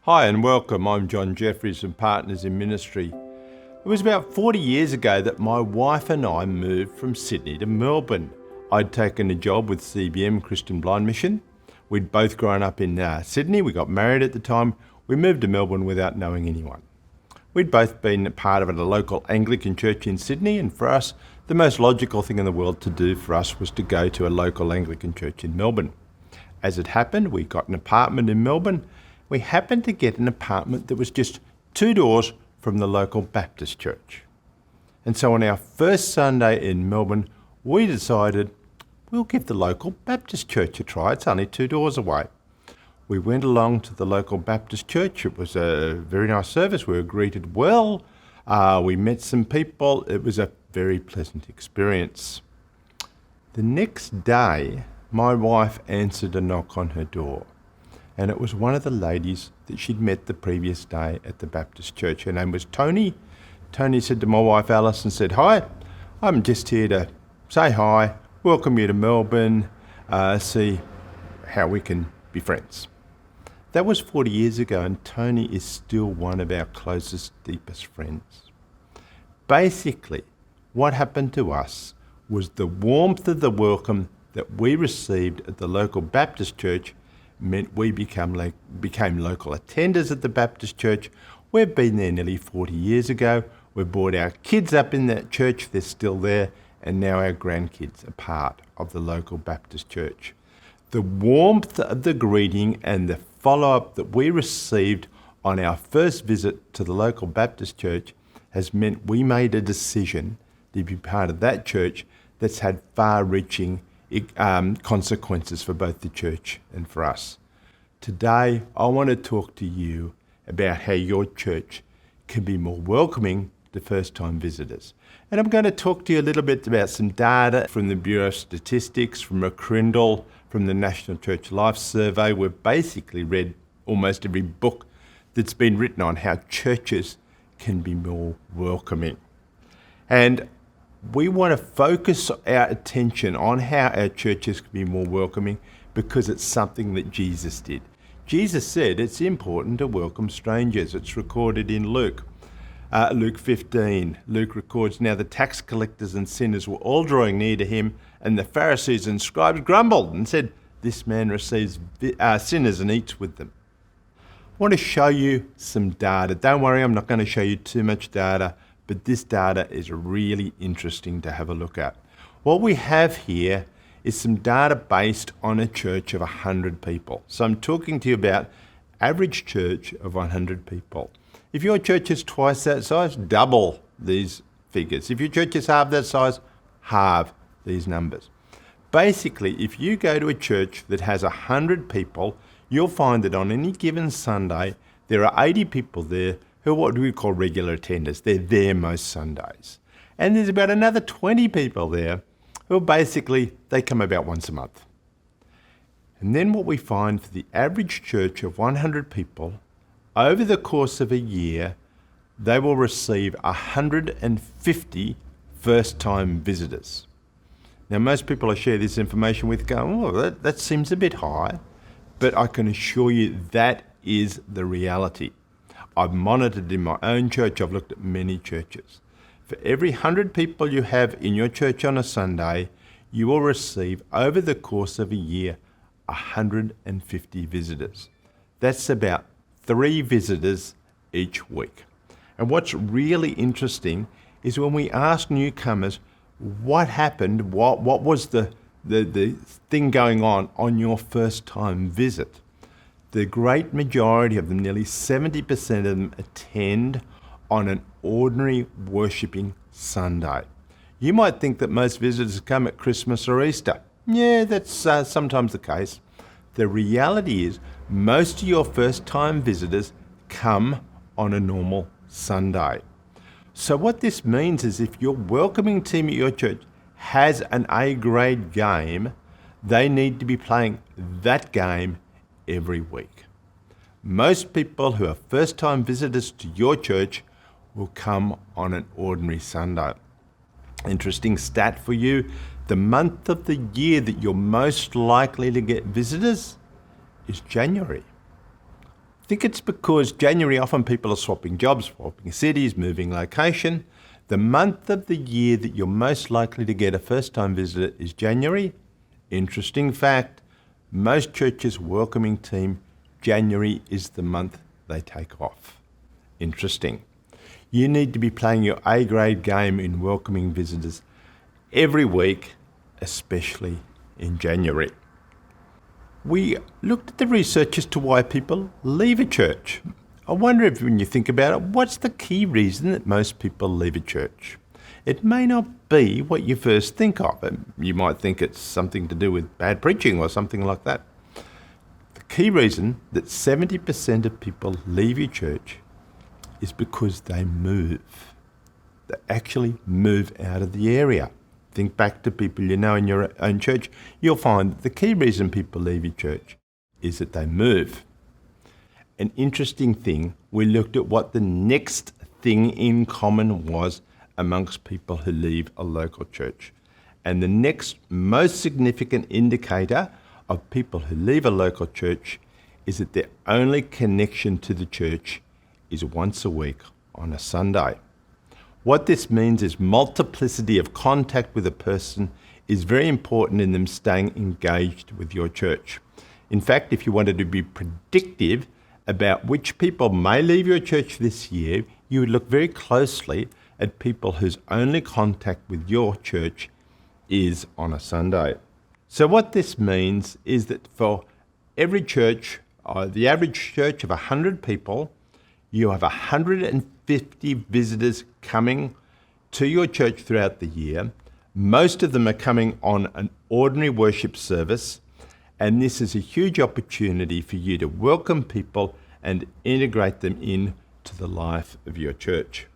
Hi and welcome. I'm John Jeffries from Partners in Ministry. It was about 40 years ago that my wife and I moved from Sydney to Melbourne. I'd taken a job with CBM Christian Blind Mission. We'd both grown up in Sydney. We got married at the time. We moved to Melbourne without knowing anyone. We'd both been part of a local Anglican church in Sydney, and for us, the most logical thing in the world to do for us was to go to a local Anglican church in Melbourne. As it happened, we got an apartment in Melbourne. We happened to get an apartment that was just 2 doors from the local Baptist church. And so on our first Sunday in Melbourne, we decided we'll give the local Baptist church a try. It's only 2 doors away. We went along to the local Baptist church. It was a very nice service. We were greeted well. We met some people. It was a very pleasant experience. The next day, my wife answered a knock on her door. And it was one of the ladies that she'd met the previous day at the Baptist church. Her name was Tony. Tony said to my wife Alice and said, "Hi, I'm just here to say hi, welcome you to Melbourne, see how we can be friends." That was 40 years ago, and Tony is still one of our closest, deepest friends. Basically, what happened to us was the warmth of the welcome that we received at the local Baptist church meant we became local attenders at the Baptist church. We've been there nearly 40 years ago. We brought our kids up in that church. They're still there. And now our grandkids are part of the local Baptist church. The warmth of the greeting and the follow-up that we received on our first visit to the local Baptist church has meant we made a decision to be part of that church that's had far-reaching consequences for both the church and for us. Today, I want to talk to you about how your church can be more welcoming to first-time visitors. And I'm going to talk to you a little bit about some data from the Bureau of Statistics, from McCrindle, from the National Church Life Survey. We've basically read almost every book that's been written on how churches can be more welcoming. And we want to focus our attention on how our churches can be more welcoming because it's something that Jesus did. Jesus said it's important to welcome strangers. It's recorded in Luke 15. Luke records, "Now the tax collectors and sinners were all drawing near to him, and the Pharisees and scribes grumbled and said, 'This man receives sinners and eats with them.'" I want to show you some data. Don't worry, I'm not going to show you too much data, but this data is really interesting to have a look at. What we have here is some data based on a church of 100 people. So I'm talking to you about average church of 100 people. If your church is twice that size, double these figures. If your church is half that size, halve these numbers. Basically, if you go to a church that has 100 people, you'll find that on any given Sunday, there are 80 people there who are what we call regular attenders. They're there most Sundays. And there's about another 20 people there who basically, they come about once a month. And then what we find for the average church of 100 people, over the course of a year, they will receive 150 first-time visitors. Now, most people I share this information with go, "Oh, that seems a bit high," but I can assure you that is the reality. I've monitored in my own church. I've looked at many churches. For every 100 people you have in your church on a Sunday, you will receive, over the course of a year, 150 visitors. That's about 3 visitors each week. And what's really interesting is when we ask newcomers, what happened, what was the thing going on your first time visit? The great majority of them, nearly 70% of them, attend on an ordinary worshipping Sunday. You might think that most visitors come at Christmas or Easter. Yeah, that's sometimes the case. The reality is most of your first-time visitors come on a normal Sunday. So what this means is if your welcoming team at your church has an A-grade game, they need to be playing that game every week. Most people who are first-time visitors to your church will come on an ordinary Sunday. Interesting stat for you, the month of the year that you're most likely to get visitors is January. I think it's because January often people are swapping jobs, swapping cities, moving location. The month of the year that you're most likely to get a first-time visitor is January. Interesting fact, most churches' welcoming team, January is the month they take off. Interesting. You need to be playing your A-grade game in welcoming visitors every week, especially in January. We looked at the research as to why people leave a church. I wonder if when you think about it, what's the key reason that most people leave a church? It may not be what you first think of. You might think it's something to do with bad preaching or something like that. The key reason that 70% of people leave your church is because they move. They actually move out of the area. Think back to people you know in your own church. You'll find that the key reason people leave your church is that they move. An interesting thing, we looked at what the next thing in common was amongst people who leave a local church. And the next most significant indicator of people who leave a local church is that their only connection to the church is once a week on a Sunday. What this means is multiplicity of contact with a person is very important in them staying engaged with your church. In fact, if you wanted to be predictive about which people may leave your church this year, you would look very closely at people whose only contact with your church is on a Sunday. So what this means is that for every church, the average church of 100 people, you have 150 visitors coming to your church throughout the year. Most of them are coming on an ordinary worship service, and this is a huge opportunity for you to welcome people and integrate them into the life of your church.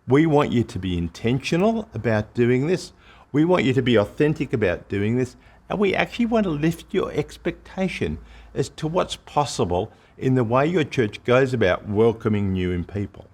We want you to be intentional about doing this. We want you to be authentic about doing this, and we actually want to lift your expectation as to what's possible in the way your church goes about welcoming new people.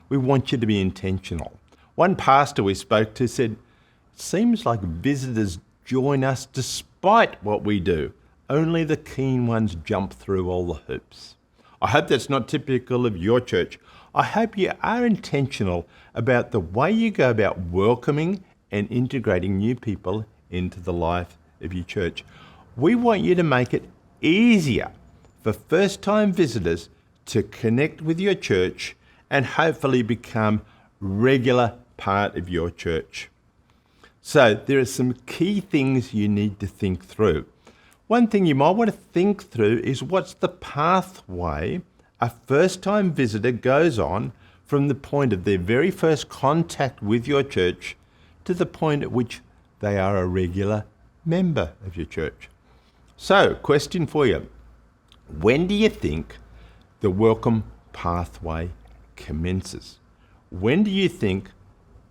We want you to be intentional. One pastor we spoke to said, "It seems like visitors join us despite what we do. Only the keen ones jump through all the hoops." I hope that's not typical of your church. I hope you are intentional about the way you go about welcoming and integrating new people into the life of your church. We want you to make it easier for first-time visitors to connect with your church and hopefully become regular part of your church. So there are some key things you need to think through. One thing you might want to think through is what's the pathway a first-time visitor goes on from the point of their very first contact with your church to the point at which they are a regular member of your church. So, question for you. When do you think the welcome pathway commences? When do you think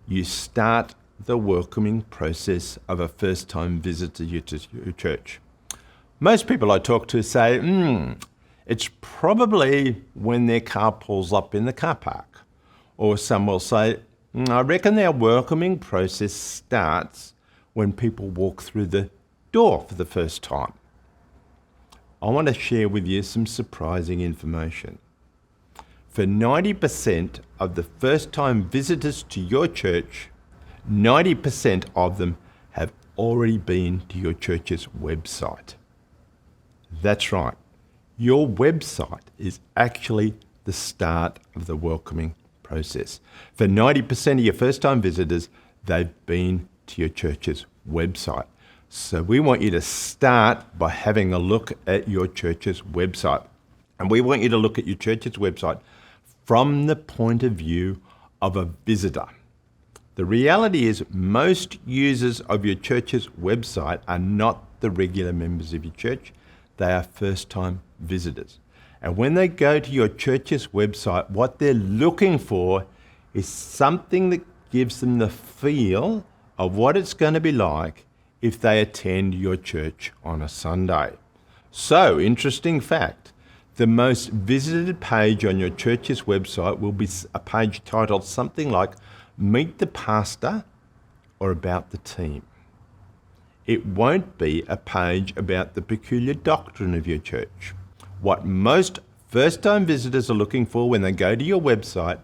you start the welcoming process of a first-time visitor to your church? Most people I talk to say, it's probably when their car pulls up in the car park. Or some will say, I reckon their welcoming process starts when people walk through the door for the first time. I want to share with you some surprising information. For 90% of the first-time visitors to your church, 90% of them have already been to your church's website. That's right. Your website is actually the start of the welcoming process. For 90% of your first-time visitors, they've been to your church's website. So we want you to start by having a look at your church's website. And we want you to look at your church's website from the point of view of a visitor. The reality is most users of your church's website are not the regular members of your church. They are first-time visitors. And when they go to your church's website, what they're looking for is something that gives them the feel of what it's going to be like if they attend your church on a Sunday. So, interesting fact, the most visited page on your church's website will be a page titled something like Meet the Pastor or About the Team. It won't be a page about the peculiar doctrine of your church. What most first-time visitors are looking for when they go to your website,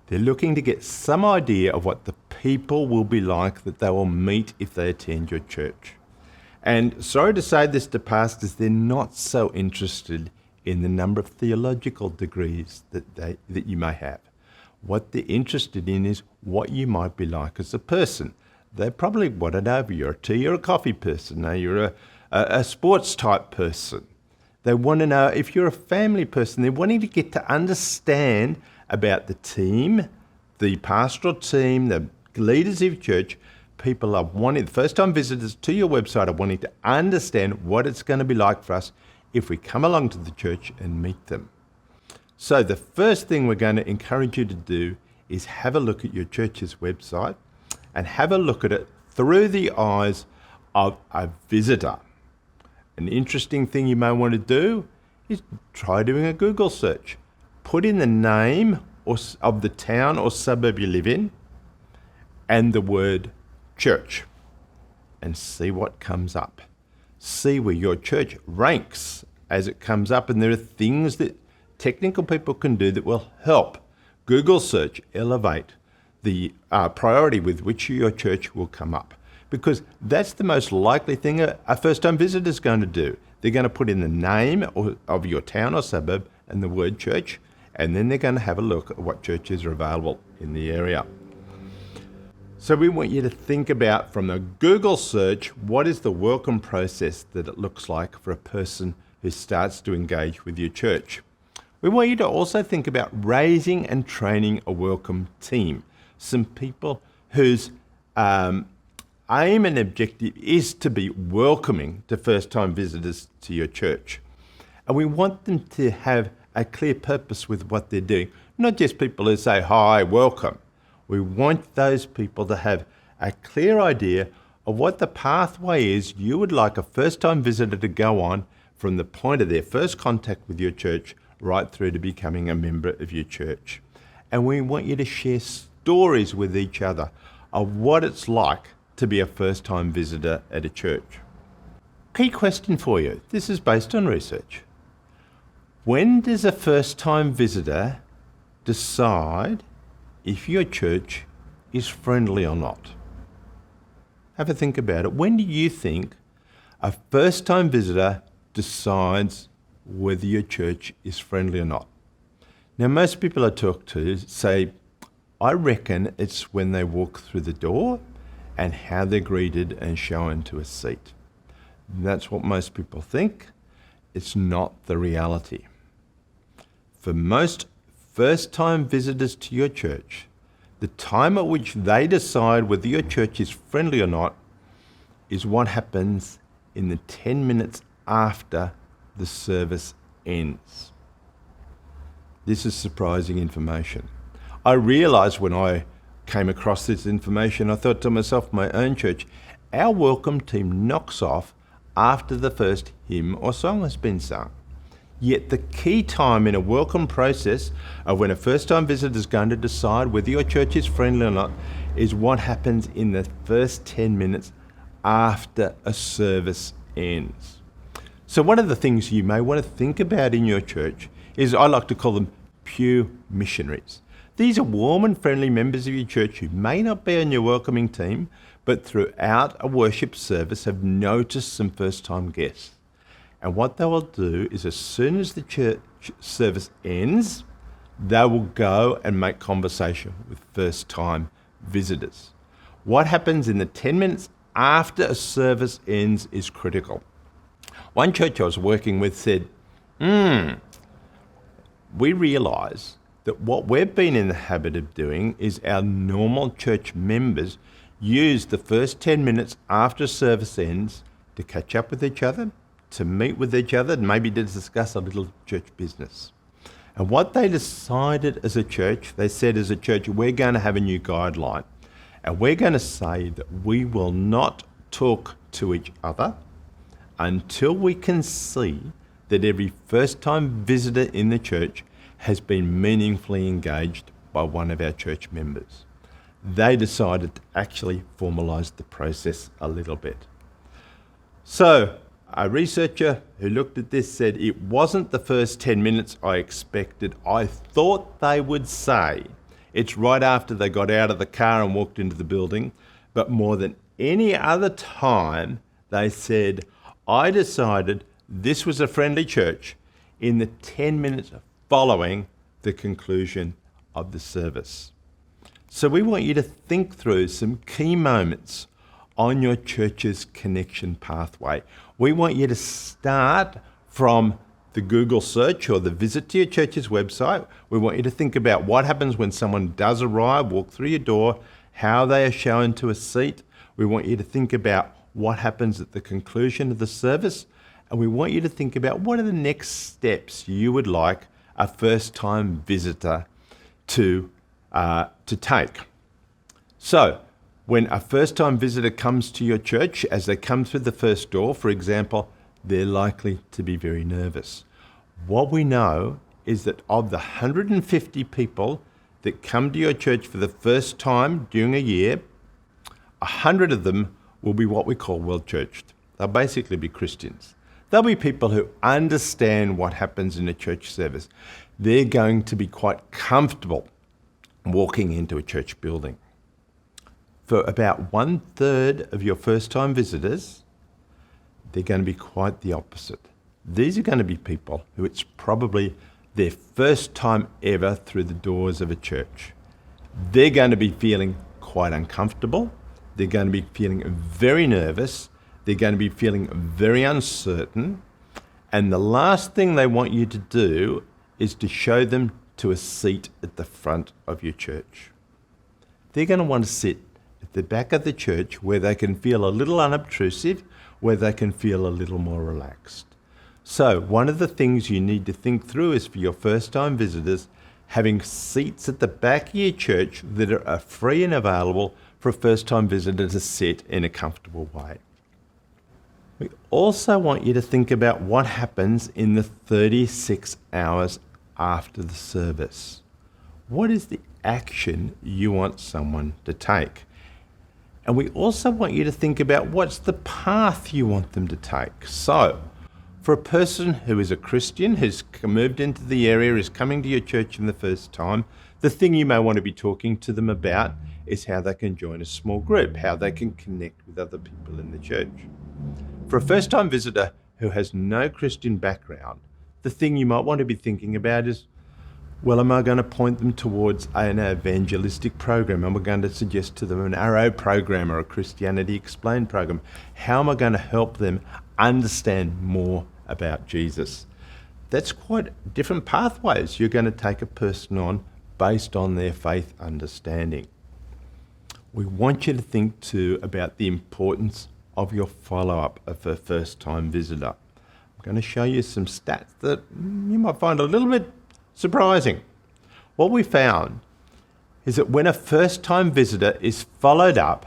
they're looking to get some idea of what the people will be like that they will meet if they attend your church. And sorry to say this to pastors, they're not so interested in the number of theological degrees that you may have. What they're interested in is what you might be like as a person. They probably want to know if you're a tea or a coffee person, or you're a sports type person. They want to know if you're a family person. They're wanting to get to understand about the team, the pastoral team, the leaders of church. People are wanting, the first-time visitors to your website are wanting to understand what it's going to be like for us if we come along to the church and meet them. So the first thing we're going to encourage you to do is have a look at your church's website and have a look at it through the eyes of a visitor. An interesting thing you may want to do is try doing a Google search. Put in the name of the town or suburb you live in and the word church and see what comes up. See where your church ranks as it comes up, and there are things that technical people can do that will help Google search elevate the priority with which your church will come up, because that's the most likely thing a first-time visitor is going to do. They're going to put in the name of your town or suburb and the word church, and then they're going to have a look at what churches are available in the area. So we want you to think about, from the Google search, what is the welcome process that it looks like for a person who starts to engage with your church. We want you to also think about raising and training a welcome team. Some people whose aim and objective is to be welcoming to first-time visitors to your church. And we want them to have a clear purpose with what they're doing, not just people who say, hi, welcome. We want those people to have a clear idea of what the pathway is you would like a first-time visitor to go on from the point of their first contact with your church right through to becoming a member of your church. And we want you to share stories with each other of what it's like to be a first-time visitor at a church. Key question for you. This is based on research. When does a first-time visitor decide if your church is friendly or not? Have a think about it. When do you think a first-time visitor decides whether your church is friendly or not? Now, most people I talk to say, I reckon it's when they walk through the door and how they're greeted and shown to a seat. That's what most people think. It's not the reality. For most first-time visitors to your church, the time at which they decide whether your church is friendly or not is what happens in the 10 minutes after the service ends. This is surprising information. I realised when I came across this information, I thought to myself, my own church, our welcome team knocks off after the first hymn or song has been sung. Yet the key time in a welcome process of when a first-time visitor is going to decide whether your church is friendly or not is what happens in the first 10 minutes after a service ends. So one of the things you may want to think about in your church is, I like to call them pew missionaries. These are warm and friendly members of your church who may not be on your welcoming team, but throughout a worship service have noticed some first-time guests. And what they will do is, as soon as the church service ends, they will go and make conversation with first-time visitors. What happens in the 10 minutes after a service ends is critical. One church I was working with said, we realise that what we've been in the habit of doing is our normal church members use the first 10 minutes after service ends to catch up with each other, to meet with each other, and maybe to discuss a little church business. And what they decided as a church, they said as a church, we're going to have a new guideline. And we're going to say that we will not talk to each other until we can see that every first-time visitor in the church has been meaningfully engaged by one of our church members. They decided to actually formalise the process a little bit. So, A researcher who looked at this said, "It wasn't the first 10 minutes I expected. I thought they would say it's right after they got out of the car and walked into the building, but more than any other time, they said, I decided this was a friendly church in the 10 minutes following the conclusion of the service." So we want you to think through some key moments on your church's connection pathway. We want you to start from the Google search or the visit to your church's website. We want you to think about what happens when someone does arrive, walk through your door, how they are shown to a seat. We want you to think about what happens at the conclusion of the service. And we want you to think about what are the next steps you would like a first-time visitor to take. So, when a first-time visitor comes to your church, as they come through the first door, for example, they're likely to be very nervous. What we know is that of the 150 people that come to your church for the first time during a year, 100 of them will be what we call well-churched. They'll basically be Christians. They'll be people who understand what happens in a church service. They're going to be quite comfortable walking into a church building. For about 1/3 of your first-time visitors, they're going to be quite the opposite. These are going to be people who it's probably their first time ever through the doors of a church. They're going to be feeling quite uncomfortable. They're going to be feeling very nervous. They're going to be feeling very uncertain. And the last thing they want you to do is to show them to a seat at the front of your church. They're going to want to sit at the back of the church where they can feel a little unobtrusive, where they can feel a little more relaxed. So one of the things you need to think through is for your first-time visitors, having seats at the back of your church that are free and available for a first-time visitor to sit in a comfortable way. We also want you to think about what happens in the 36 hours after the service. What is the action you want someone to take? And we also want you to think about what's the path you want them to take. So, for a person who is a Christian, who's moved into the area, is coming to your church in the first time, the thing you may want to be talking to them about is how they can join a small group, how they can connect with other people in the church. For a first-time visitor who has no Christian background, the thing you might want to be thinking about is, well, am I going to point them towards an evangelistic program? Am I going to suggest to them an Arrow program or a Christianity Explained program? How am I going to help them understand more about Jesus? That's quite different pathways you're going to take a person on based on their faith understanding. We want you to think too about the importance of your follow-up of a first-time visitor. I'm going to show you some stats that you might find a little bit surprising. What we found is that when a first-time visitor is followed up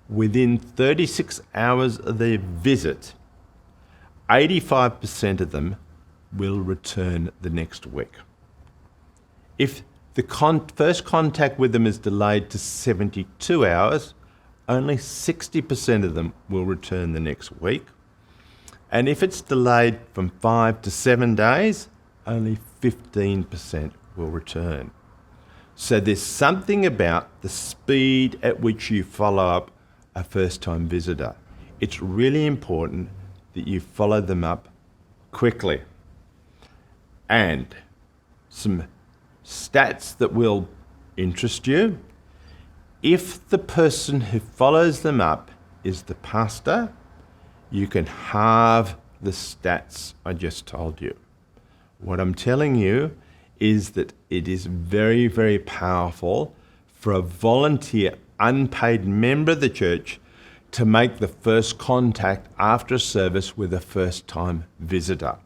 within 36 hours of their visit, 85% of them will return the next week. If the first contact with them is delayed to 72 hours, only 60% of them will return the next week. And if it's delayed from 5 to 7 days, only 15% will return. So there's something about the speed at which you follow up a first-time visitor. It's really important that you follow them up quickly. And some stats that will interest you. If the person who follows them up is the pastor, you can halve the stats I just told you. What I'm telling you is that it is very, very powerful for a volunteer, unpaid member of the church to make the first contact after a service with a first-time visitor.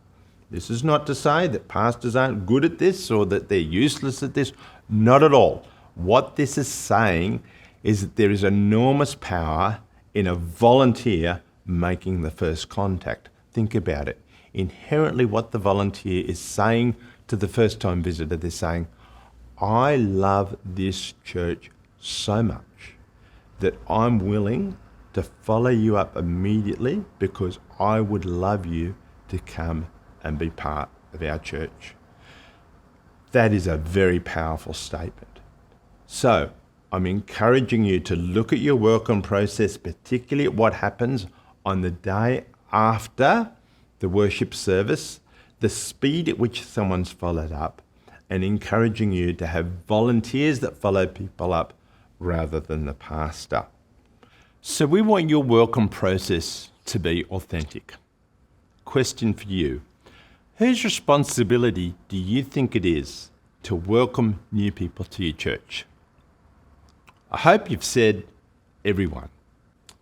This is not to say that pastors aren't good at this or that they're useless at this. Not at all. What this is saying is that there is enormous power in a volunteer making the first contact. Think about it. Inherently, what the volunteer is saying to the first-time visitor, they're saying, I love this church so much that I'm willing to follow you up immediately because I would love you to come and be part of our church. That is a very powerful statement. So I'm encouraging you to look at your welcome process, particularly at what happens on the day after the worship service, the speed at which someone's followed up, and encouraging you to have volunteers that follow people up rather than the pastor. So we want your welcome process to be authentic. Question for you. Whose responsibility do you think it is to welcome new people to your church? I hope you've said everyone.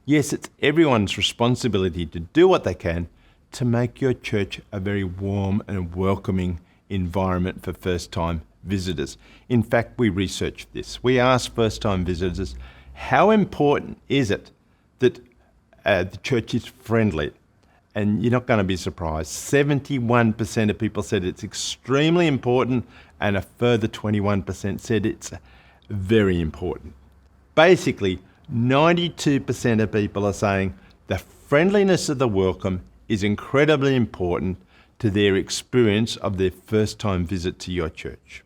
Yes, it's everyone's responsibility to do what they can to make your church a very warm and welcoming environment for first-time visitors. In fact, we researched this. We asked first-time visitors, how important is it that the church is friendly? And you're not going to be surprised. 71% of people said it's extremely important, and a further 21% said it's very important. Basically, 92% of people are saying the friendliness of the welcome is incredibly important to their experience of their first-time visit to your church.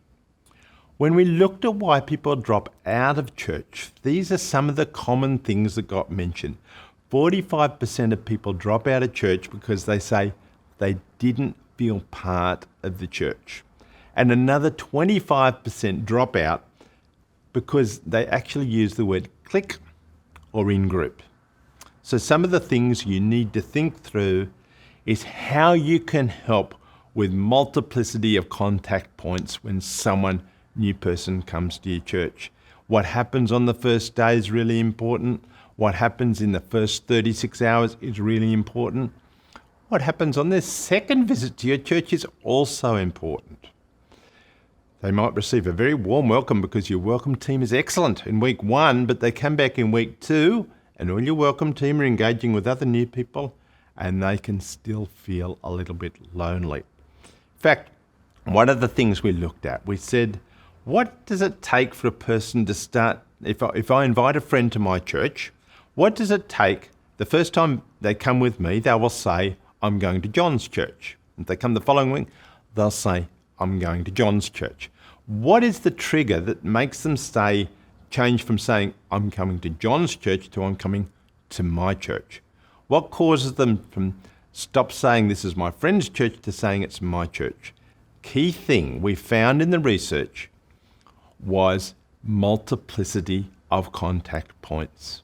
When we looked at why people drop out of church, these are some of the common things that got mentioned. 45% of people drop out of church because they say they didn't feel part of the church. And another 25% drop out because they actually use the word clique or in-group. So some of the things you need to think through is how you can help with multiplicity of contact points when new person comes to your church. What happens on the first day is really important. What happens in the first 36 hours is really important. What happens on their second visit to your church is also important. They might receive a very warm welcome because your welcome team is excellent in week 1, but they come back in week 2 and all your welcome team are engaging with other new people and they can still feel a little bit lonely. In fact, one of the things we looked at, we said, what does it take for a person to start, if I invite a friend to my church, what does it take the first time they come with me, they will say, I'm going to John's church. If they come the following week, they'll say, I'm going to John's church. What is the trigger that makes them change from saying, I'm coming to John's church to I'm coming to my church? What causes them from stop saying this is my friend's church to saying it's my church? Key thing we found in the research was multiplicity of contact points.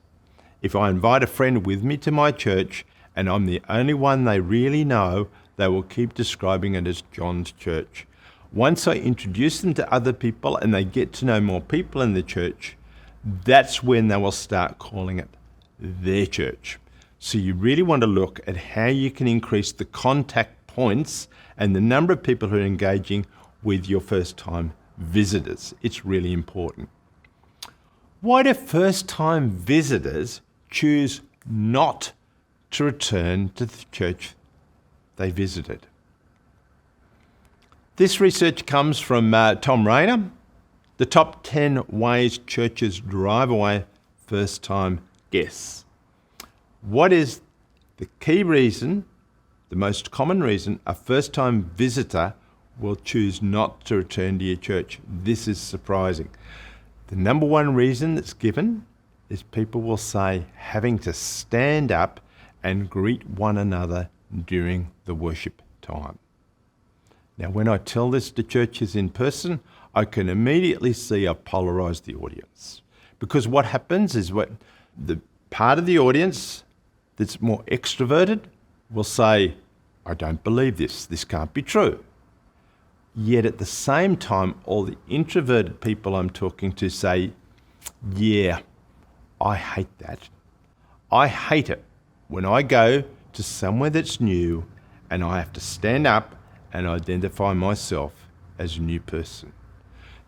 If I invite a friend with me to my church and I'm the only one they really know, they will keep describing it as John's church. Once I introduce them to other people and they get to know more people in the church, that's when they will start calling it their church. So you really want to look at how you can increase the contact points and the number of people who are engaging with your first-time visitors. It's really important. Why do first-time visitors choose not to return to the church they visited? This research comes from Tom Rayner, the top 10 ways churches drive away first-time guests. What is the key reason, the most common reason, a first-time visitor will choose not to return to your church? This is surprising. The number one reason that's given is people will say having to stand up and greet one another during the worship time. Now, when I tell this to churches in person, I can immediately see I've polarised the audience. Because what happens is what the part of the audience that's more extroverted will say, I don't believe this. This can't be true. Yet at the same time, all the introverted people I'm talking to say, yeah, I hate that. I hate it when I go to somewhere that's new and I have to stand up and identify myself as a new person.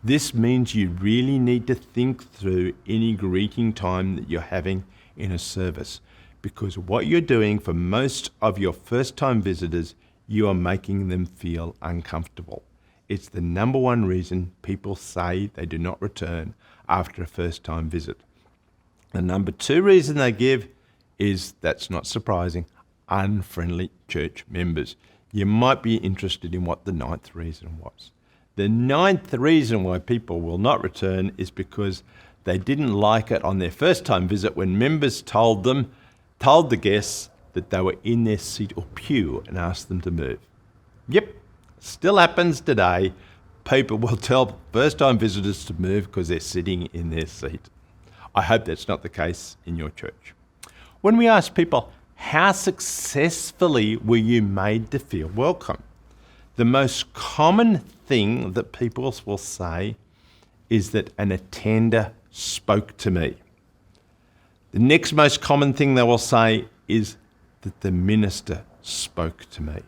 This means you really need to think through any greeting time that you're having in a service, because what you're doing for most of your first-time visitors, you are making them feel uncomfortable. It's the number one reason people say they do not return after a first-time visit. The number two reason they give is, that's not surprising, unfriendly church members. You might be interested in what the ninth reason was. The ninth reason why people will not return is because they didn't like it on their first time visit when members told the guests that they were in their seat or pew and asked them to move. Yep, still happens today. People will tell first-time visitors to move because they're sitting in their seat. I hope that's not the case in your church. When we ask people, how successfully were you made to feel welcome? The most common thing that people will say is that an attender spoke to me. The next most common thing they will say is that the minister spoke to me.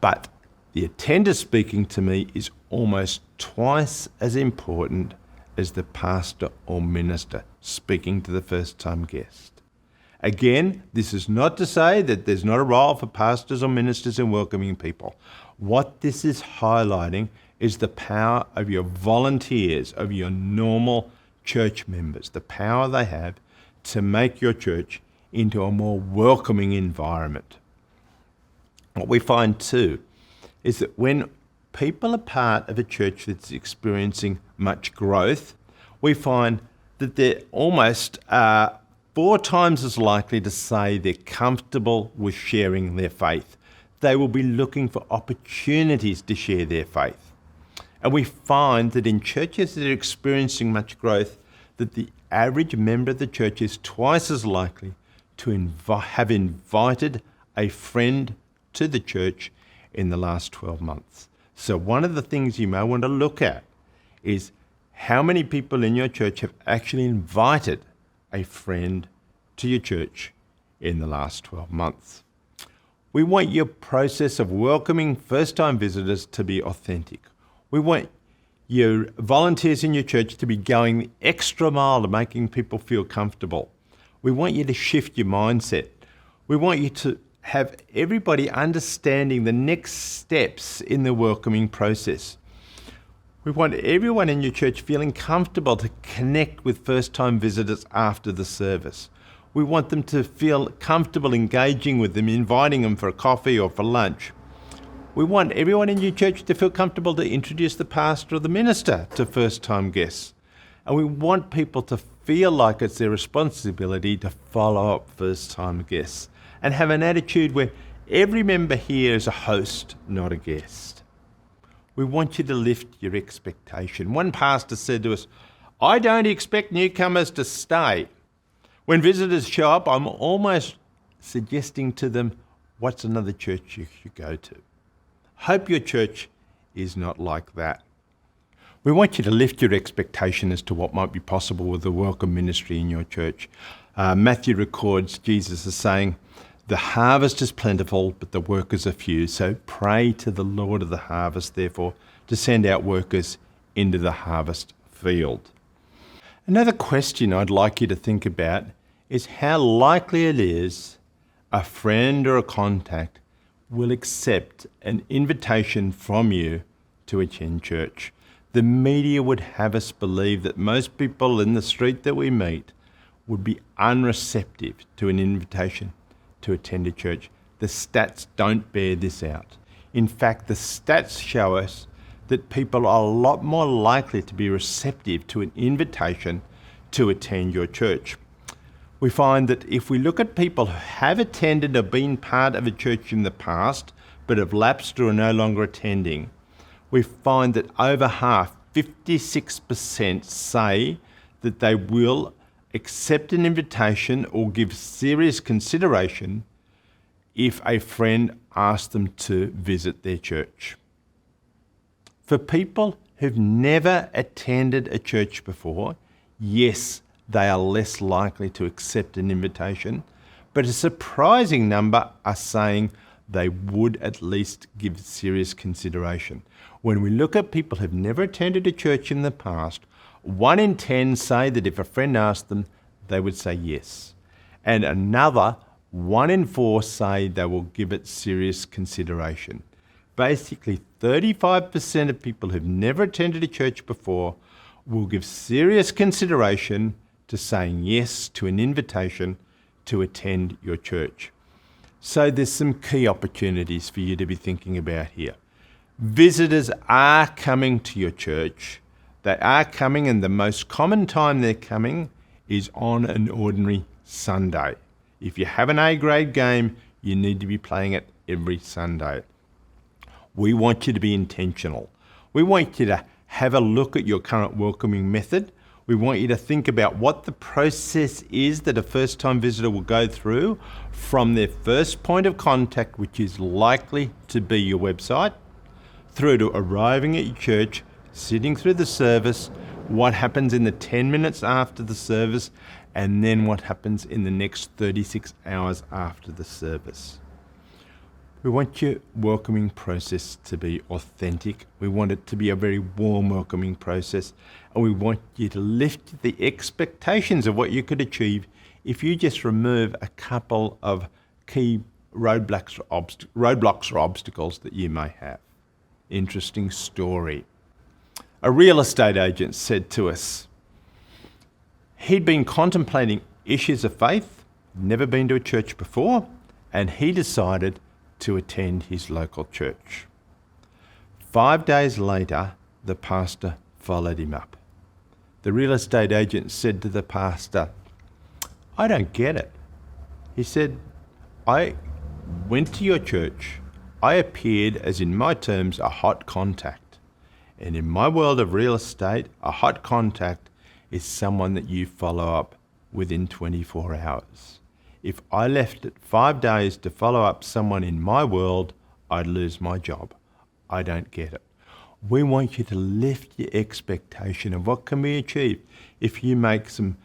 But the attender speaking to me is almost twice as important as the pastor or minister speaking to the first-time guest. Again, this is not to say that there's not a role for pastors or ministers in welcoming people. What this is highlighting is the power of your volunteers, of your normal church members, the power they have to make your church into a more welcoming environment. What we find too is that when people are part of a church that's experiencing much growth, we find that they're almost 4 times as likely to say they're comfortable with sharing their faith. They will be looking for opportunities to share their faith. And we find that in churches that are experiencing much growth, that the average member of the church is twice as likely to have invited a friend to the church in the last 12 months. So one of the things you may want to look at is how many people in your church have actually invited a friend to your church in the last 12 months. We want your process of welcoming first-time visitors to be authentic. We want your volunteers in your church to be going the extra mile to making people feel comfortable. We want you to shift your mindset. We want you to have everybody understanding the next steps in the welcoming process. We want everyone in your church feeling comfortable to connect with first-time visitors after the service. We want them to feel comfortable engaging with them, inviting them for a coffee or for lunch. We want everyone in your church to feel comfortable to introduce the pastor or the minister to first-time guests. And we want people to feel like it's their responsibility to follow up first-time guests and have an attitude where every member here is a host, not a guest. We want you to lift your expectation. One pastor said to us, "I don't expect newcomers to stay. When visitors show up, I'm almost suggesting to them, what's another church you should go to?" Hope your church is not like that. We want you to lift your expectation as to what might be possible with the welcome ministry in your church. Matthew records Jesus as saying, "The harvest is plentiful, but the workers are few. So pray to the Lord of the harvest, therefore, to send out workers into the harvest field." Another question I'd like you to think about is how likely it is a friend or a contact will accept an invitation from you to attend church. The media would have us believe that most people in the street that we meet would be unreceptive to an invitation to attend a church. The stats don't bear this out. In fact, the stats show us that people are a lot more likely to be receptive to an invitation to attend your church. We find that if we look at people who have attended or been part of a church in the past but have lapsed or are no longer attending, we find that over half, 56%, say that they will accept an invitation or give serious consideration if a friend asks them to visit their church. For people who've never attended a church before, yes, they are less likely to accept an invitation, but a surprising number are saying they would at least give serious consideration. When we look at people who've never attended a church in the past, 1 in 10 say that if a friend asked them, they would say yes. And another 1 in 4 say they will give it serious consideration. Basically, 35% of people who've never attended a church before will give serious consideration to saying yes to an invitation to attend your church. So there's some key opportunities for you to be thinking about here. Visitors are coming to your church. They are coming, and the most common time they're coming is on an ordinary Sunday. If you have an A-grade game, you need to be playing it every Sunday. We want you to be intentional. We want you to have a look at your current welcoming method. We want you to think about what the process is that a first-time visitor will go through from their first point of contact, which is likely to be your website, through to arriving at your church, sitting through the service, what happens in the 10 minutes after the service, and then what happens in the next 36 hours after the service. We want your welcoming process to be authentic. We want it to be a very warm welcoming process. And we want you to lift the expectations of what you could achieve if you just remove a couple of key roadblocks or obstacles that you may have. Interesting story. A real estate agent said to us, he'd been contemplating issues of faith, never been to a church before, and he decided to attend his local church. 5 days later, the pastor followed him up. The real estate agent said to the pastor, I don't get it. He said, I went to your church. I appeared, as in my terms, a hot contact. And in my world of real estate, a hot contact is someone that you follow up within 24 hours. If I left it 5 days to follow up someone in my world, I'd lose my job. I don't get it. We want you to lift your expectation of what can be achieved if you make some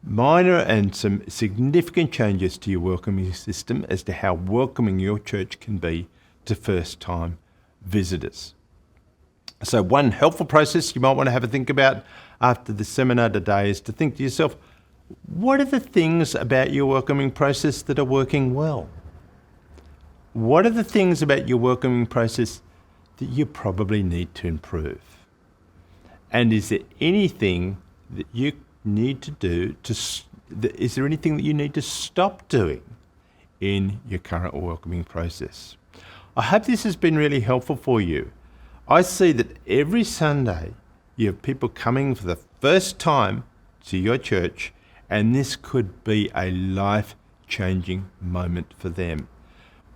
minor and some significant changes to your welcoming system as to how welcoming your church can be to first-time visitors. So one helpful process you might want to have a think about after the seminar today is to think to yourself, what are the things about your welcoming process that are working well? What are the things about your welcoming process that you probably need to improve? And is there anything that you need to do is there anything that you need to stop doing in your current welcoming process? I hope this has been really helpful for you. I see that every Sunday you have people coming for the first time to your church, and this could be a life-changing moment for them.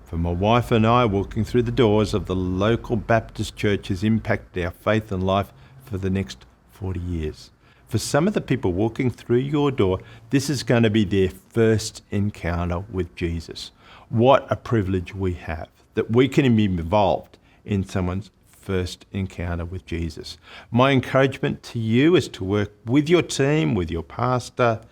For my wife and I, walking through the doors of the local Baptist church has impacted our faith and life for the next 40 years. For some of the people walking through your door, this is going to be their first encounter with Jesus. What a privilege we have that we can be involved in someone's first encounter with Jesus. My encouragement to you is to work with your team, with your pastor.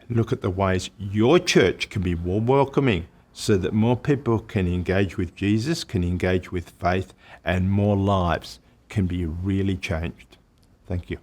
Look at the ways your church can be more welcoming so that more people can engage with Jesus, can engage with faith, and more lives can be really changed. Thank you.